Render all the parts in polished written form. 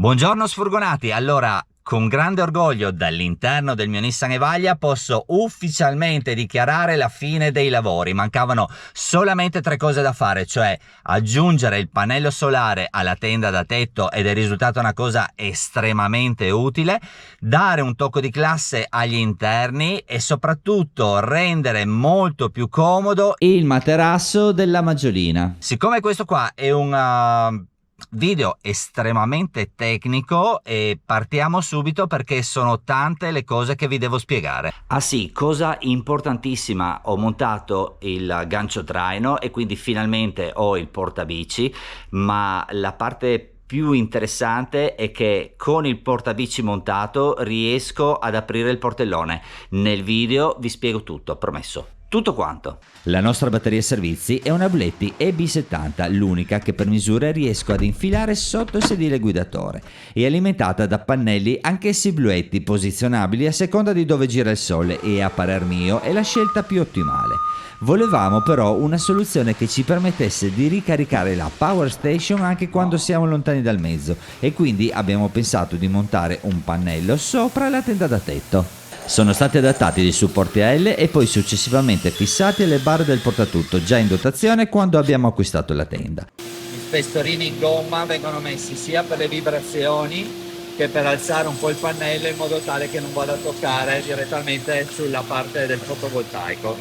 Buongiorno sfurgonati, allora con grande orgoglio dall'interno del mio Nissan Evaglia posso ufficialmente dichiarare la fine dei lavori. Mancavano solamente 3 cose da fare, cioè aggiungere il pannello solare alla tenda da tetto, ed è risultata una cosa estremamente utile, dare un tocco di classe agli interni e soprattutto rendere molto più comodo Il materasso della Maggiolina. Siccome questo qua è un video estremamente tecnico, e partiamo subito perché sono tante le cose che vi devo spiegare. Ah sì, cosa importantissima, ho montato il gancio traino e quindi finalmente ho il portabici, ma la parte più interessante è che con il portabici montato riesco ad aprire il portellone. Nel video vi spiego tutto, promesso. Tutto quanto. La nostra batteria servizi è una Bluetti EB70, l'unica che per misure riesco ad infilare sotto il sedile guidatore. È alimentata da pannelli anch'essi Bluetti, posizionabili a seconda di dove gira il sole, e a parer mio è la scelta più ottimale. Volevamo però una soluzione che ci permettesse di ricaricare la Power Station anche quando siamo lontani dal mezzo, e quindi abbiamo pensato di montare un pannello sopra la tenda da tetto. Sono stati adattati dei supporti a L e poi successivamente fissati alle barre del portatutto già in dotazione quando abbiamo acquistato la tenda. I spestorini in gomma vengono messi sia per le vibrazioni che per alzare un po' il pannello in modo tale che non vada a toccare direttamente sulla parte del fotovoltaico.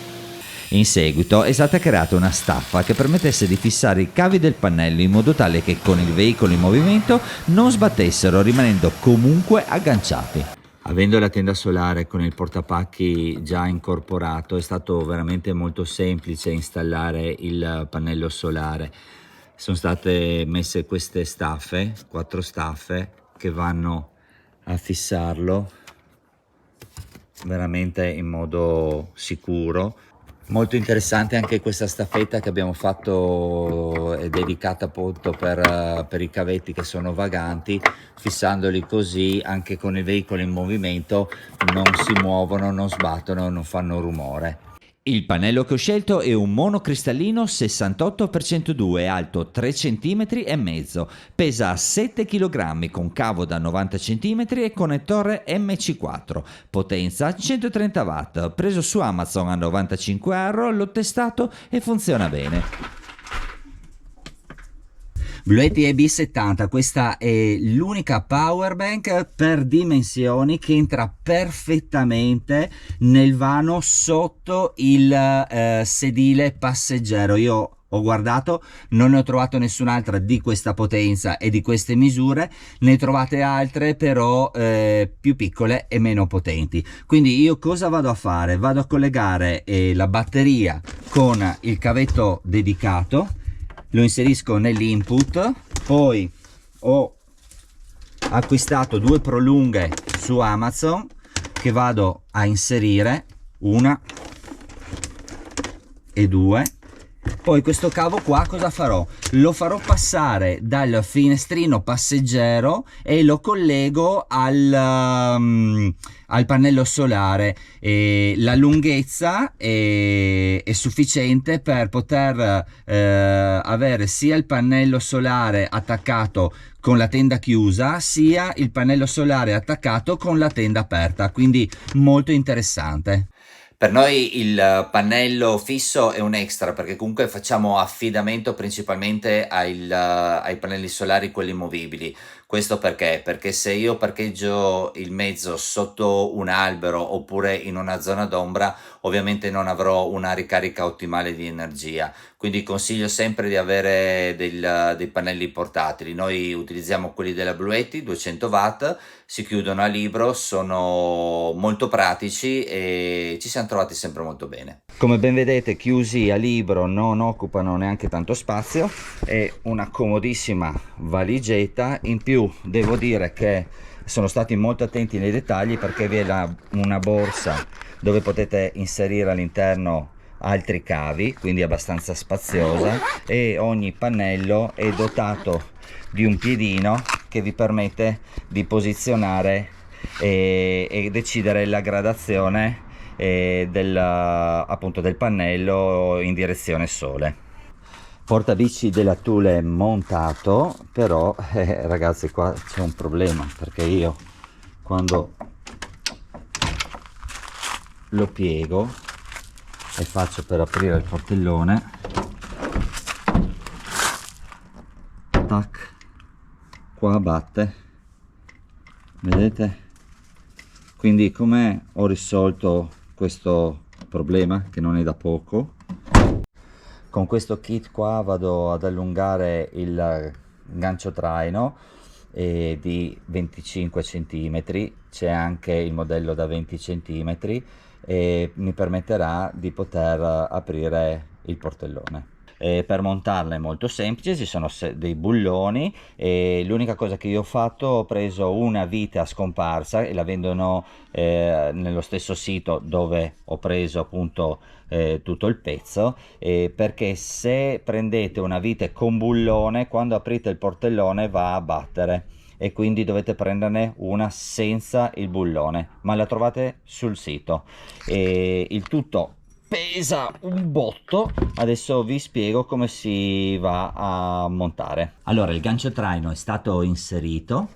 In seguito è stata creata una staffa che permettesse di fissare i cavi del pannello in modo tale che con il veicolo in movimento non sbattessero, rimanendo comunque agganciati. Avendo la tenda solare con il portapacchi già incorporato è stato veramente molto semplice installare il pannello solare. Sono state messe queste staffe, 4 staffe che vanno a fissarlo veramente in modo sicuro. Molto interessante anche questa staffetta che abbiamo fatto, è dedicata appunto per i cavetti che sono vaganti. Fissandoli così anche con il veicolo in movimento non si muovono, non sbattono, non fanno rumore. Il pannello che ho scelto è un monocristallino 68x102, alto 3,5 cm, pesa 7 kg con cavo da 90 cm e connettore MC4, potenza 130 watt, preso su Amazon a 95 €, l'ho testato e funziona bene. Bluetti EB70, questa è l'unica power bank per dimensioni che entra perfettamente nel vano sotto il sedile passeggero. Io ho guardato, non ne ho trovato nessun'altra di questa potenza e di queste misure, ne trovate altre però più piccole e meno potenti. Quindi io cosa vado a fare? Vado a collegare la batteria con il cavetto dedicato, lo inserisco nell'input, poi ho acquistato 2 prolunghe su Amazon che vado a inserire, una e 2. Poi questo cavo qua cosa farò? Lo farò passare dal finestrino passeggero e lo collego al pannello solare. La lunghezza è sufficiente per poter avere sia il pannello solare attaccato con la tenda chiusa sia il pannello solare attaccato con la tenda aperta, quindi molto interessante. Per noi il pannello fisso è un extra, perché comunque facciamo affidamento principalmente ai pannelli solari, quelli movibili. Questo perché? Perché se io parcheggio il mezzo sotto un albero oppure in una zona d'ombra, ovviamente non avrò una ricarica ottimale di energia. Quindi consiglio sempre di avere dei pannelli portatili. Noi utilizziamo quelli della Bluetti, 200 watt, si chiudono a libro, sono molto pratici e ci siamo trovati sempre molto bene. Come ben vedete, chiusi a libro, non occupano neanche tanto spazio, è una comodissima valigetta. In più devo dire che sono stati molto attenti nei dettagli, perché vi è una borsa dove potete inserire all'interno altri cavi, quindi abbastanza spaziosa, e ogni pannello è dotato di un piedino che vi permette di posizionare e decidere la gradazione appunto del pannello in direzione sole. Portabici della Thule montato, però ragazzi, qua c'è un problema, perché io quando lo piego e faccio per aprire il portellone, tac, qua batte, vedete? Quindi come ho risolto questo problema, che non è da poco? Con questo kit qua vado ad allungare il gancio traino di 25 cm, c'è anche il modello da 20 cm e mi permetterà di poter aprire il portellone. Per montarla è molto semplice, ci sono dei bulloni e l'unica cosa che io ho fatto, ho preso una vite a scomparsa e la vendono nello stesso sito dove ho preso appunto tutto il pezzo, perché se prendete una vite con bullone, quando aprite il portellone va a battere e quindi dovete prenderne una senza il bullone, ma la trovate sul sito e il tutto pesa un botto. Adesso vi spiego come si va a montare. Allora, il gancio traino è stato inserito,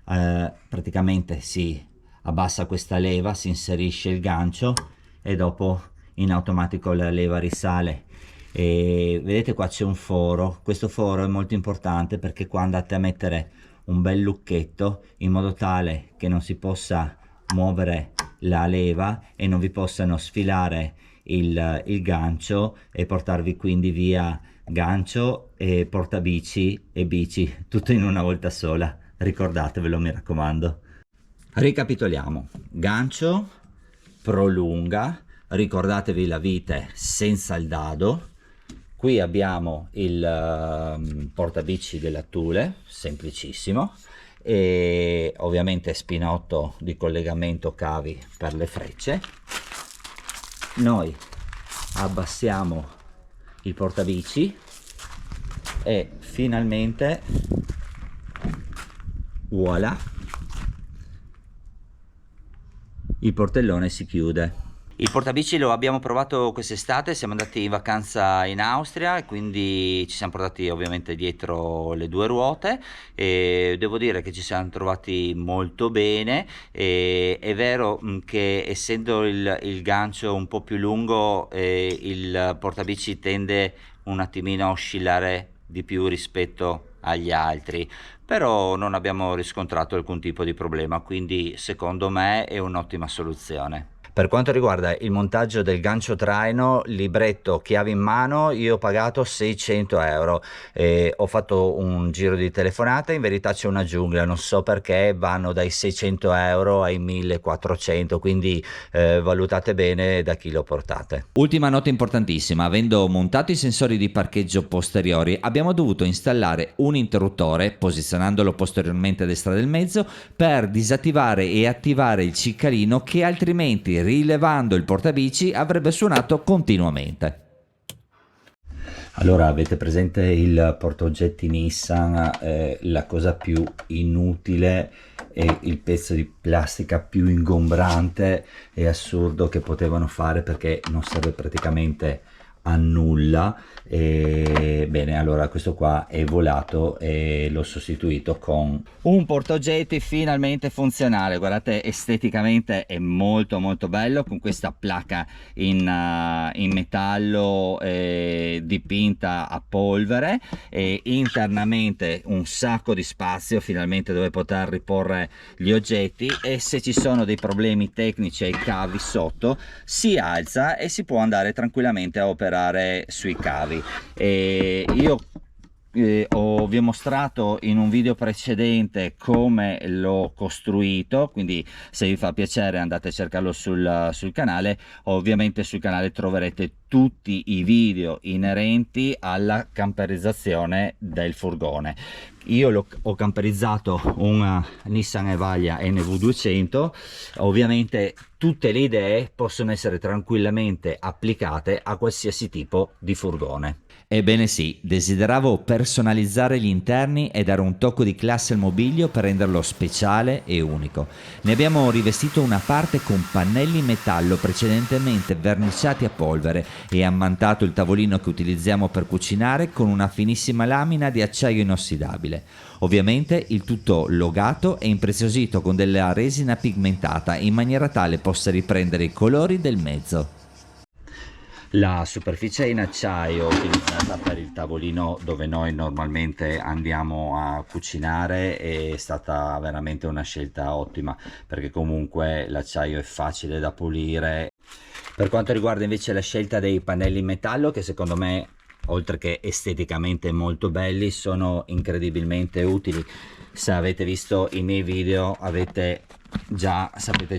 praticamente si abbassa questa leva, si inserisce il gancio e dopo in automatico la leva risale. E vedete qua c'è un foro, questo foro è molto importante perché qua andate a mettere un bel lucchetto in modo tale che non si possa muovere la leva e non vi possano sfilare il gancio e portarvi quindi via gancio e portabici e bici tutto in una volta sola. Ricordatevelo, mi raccomando. Ricapitoliamo: gancio, prolunga, ricordatevi la vite senza il dado. Qui abbiamo il portabici della Thule, semplicissimo, e ovviamente spinotto di collegamento cavi per le frecce. Noi abbassiamo il portabici e finalmente voilà, il portellone si chiude. Il portabici lo abbiamo provato quest'estate, siamo andati in vacanza in Austria e quindi ci siamo portati ovviamente dietro le due ruote e devo dire che ci siamo trovati molto bene. E è vero che essendo il gancio un po' più lungo il portabici tende un attimino a oscillare di più rispetto agli altri, però non abbiamo riscontrato alcun tipo di problema, quindi secondo me è un'ottima soluzione. Per quanto riguarda il montaggio del gancio traino, libretto, chiavi in mano, io ho pagato 600 euro. Ho fatto un giro di telefonate, in verità c'è una giungla, non so perché vanno dai 600 euro ai 1400, quindi valutate bene da chi lo portate. Ultima nota importantissima: avendo montato i sensori di parcheggio posteriori abbiamo dovuto installare un interruttore posizionandolo posteriormente a destra del mezzo per disattivare e attivare il ciccalino che altrimenti, rilevando il portabici, avrebbe suonato continuamente. Allora, avete presente il portaoggetti Nissan? La cosa più inutile e il pezzo di plastica più ingombrante e assurdo che potevano fare, perché non serve praticamente a nulla. Bene, allora questo qua è volato e l'ho sostituito con un portaoggetti finalmente funzionale. Guardate, esteticamente è molto molto bello, con questa placca in metallo dipinta a polvere, e internamente un sacco di spazio finalmente dove poter riporre gli oggetti, e se ci sono dei problemi tecnici ai cavi sotto si alza e si può andare tranquillamente a operare sui cavi. Io vi ho mostrato in un video precedente come l'ho costruito, quindi se vi fa piacere andate a cercarlo sul canale. Ovviamente sul canale troverete tutti i video inerenti alla camperizzazione del furgone. Io ho camperizzato una Nissan Evaglia NV200. Ovviamente tutte le idee possono essere tranquillamente applicate a qualsiasi tipo di furgone. Ebbene sì, desideravo personalizzare gli interni e dare un tocco di classe al mobilio per renderlo speciale e unico. Ne abbiamo rivestito una parte con pannelli in metallo precedentemente verniciati a polvere e ammantato il tavolino che utilizziamo per cucinare con una finissima lamina di acciaio inossidabile. Ovviamente il tutto logato e impreziosito con della resina pigmentata in maniera tale possa riprendere i colori del mezzo. La superficie in acciaio utilizzata per il tavolino dove noi normalmente andiamo a cucinare è stata veramente una scelta ottima, perché comunque l'acciaio è facile da pulire. Per quanto riguarda invece la scelta dei pannelli in metallo, che secondo me, oltre che esteticamente molto belli, sono incredibilmente utili. Se avete visto i miei video sapete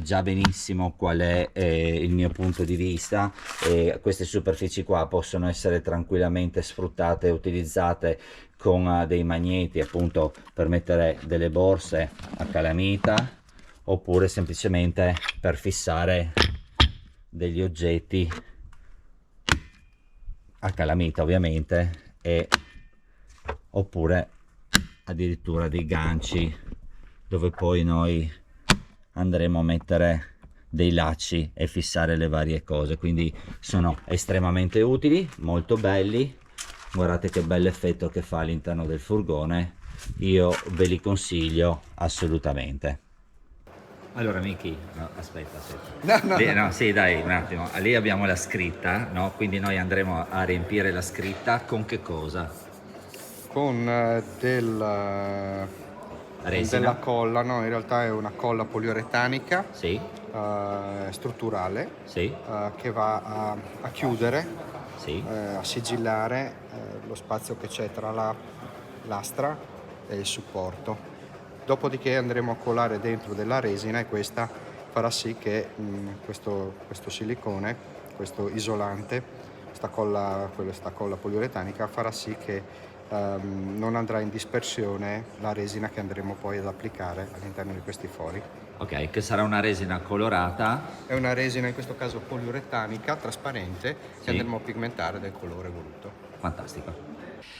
già benissimo qual è il mio punto di vista, e queste superfici qua possono essere tranquillamente sfruttate e utilizzate con dei magneti, appunto, per mettere delle borse a calamita, oppure semplicemente per fissare degli oggetti a calamita, ovviamente, oppure addirittura dei ganci dove poi noi andremo a mettere dei lacci e fissare le varie cose. Quindi sono estremamente utili, molto belli. Guardate che bel effetto che fa all'interno del furgone, io ve li consiglio assolutamente. Allora Miki, no, aspetta. No, sì, dai, un attimo. Lì abbiamo la scritta, no? Quindi noi andremo a riempire la scritta con che cosa? Con della colla, no, in realtà è una colla poliuretanica, Sì, strutturale, sì, che va a chiudere, sì. a sigillare lo spazio che c'è tra la lastra e il supporto. Dopodiché andremo a colare dentro della resina, e questa farà sì che questo silicone, questo isolante, questa colla poliuretanica farà sì che non andrà in dispersione la resina che andremo poi ad applicare all'interno di questi fori. Ok, che sarà una resina colorata. È una resina, in questo caso poliuretanica, trasparente, Sì. che andremo a pigmentare del colore voluto. Fantastico.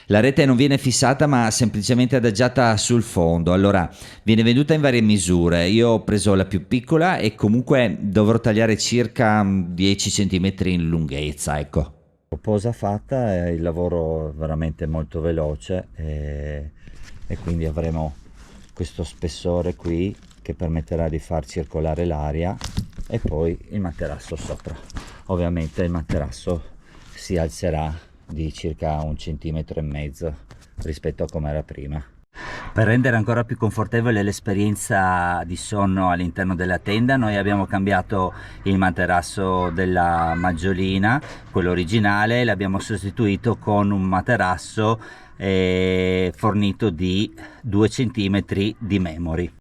La rete non viene fissata ma semplicemente adagiata sul fondo, allora viene venduta in varie misure. Io ho preso la più piccola e comunque dovrò tagliare circa 10 cm in lunghezza, ecco. Posa fatta, il lavoro è veramente molto veloce e quindi avremo questo spessore qui che permetterà di far circolare l'aria, e poi il materasso sopra. Ovviamente il materasso si alzerà di circa 1,5 cm rispetto a come era prima. Per rendere ancora più confortevole l'esperienza di sonno all'interno della tenda, noi abbiamo cambiato il materasso della Maggiolina, quello originale, e l'abbiamo sostituito con un materasso fornito di 2 cm di memory.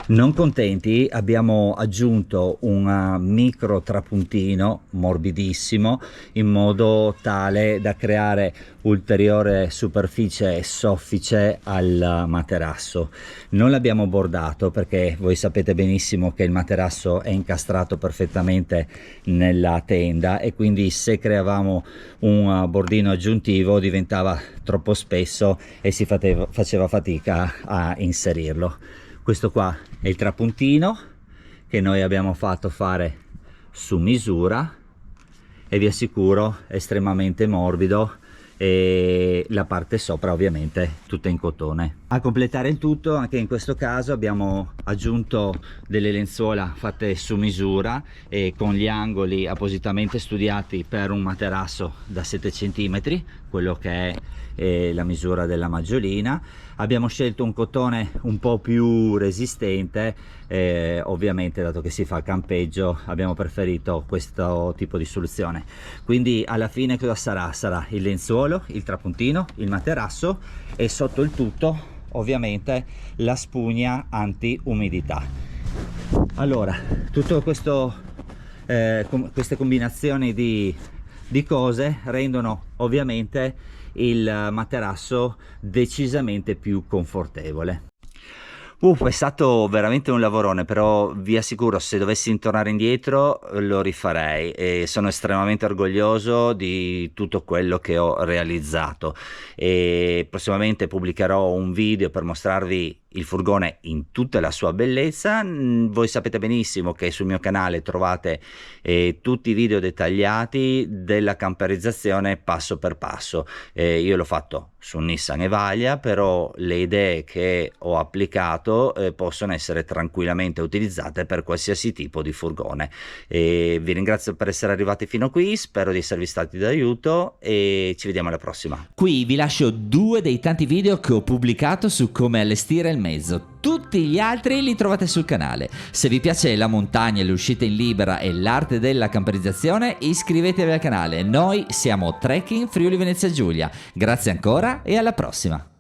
Non contenti, abbiamo aggiunto un micro trapuntino morbidissimo in modo tale da creare ulteriore superficie soffice al materasso. Non l'abbiamo bordato perché voi sapete benissimo che il materasso è incastrato perfettamente nella tenda, e quindi se creavamo un bordino aggiuntivo diventava troppo spesso e si faceva fatica a inserirlo. Questo qua è il trapuntino che noi abbiamo fatto fare su misura, e vi assicuro è estremamente morbido, e la parte sopra ovviamente tutta in cotone. A completare il tutto, anche in questo caso abbiamo aggiunto delle lenzuola fatte su misura e con gli angoli appositamente studiati per un materasso da 7 cm, quello che è la misura della Maggiolina. Abbiamo scelto un cotone un po' più resistente, ovviamente dato che si fa campeggio abbiamo preferito questo tipo di soluzione. Quindi alla fine cosa sarà? Sarà il lenzuolo, il trapuntino, il materasso e sotto il tutto ovviamente la spugna anti-umidità. Allora, tutto questo queste combinazioni di cose rendono ovviamente il materasso decisamente più confortevole. È stato veramente un lavorone, però vi assicuro, se dovessi tornare indietro lo rifarei, e sono estremamente orgoglioso di tutto quello che ho realizzato, e prossimamente pubblicherò un video per mostrarvi il furgone in tutta la sua bellezza. Voi sapete benissimo che sul mio canale trovate tutti i video dettagliati della camperizzazione passo per passo. Io l'ho fatto su Nissan Evaglia, però le idee che ho applicato possono essere tranquillamente utilizzate per qualsiasi tipo di furgone. Vi ringrazio per essere arrivati fino a qui, spero di esservi stati d'aiuto e ci vediamo alla prossima. Qui vi lascio 2 dei tanti video che ho pubblicato su come allestire il mezzo. Tutti gli altri li trovate sul canale. Se vi piace la montagna, le uscite in libera e l'arte della camperizzazione, iscrivetevi al canale. Noi siamo Trekking Friuli Venezia Giulia. Grazie ancora e alla prossima!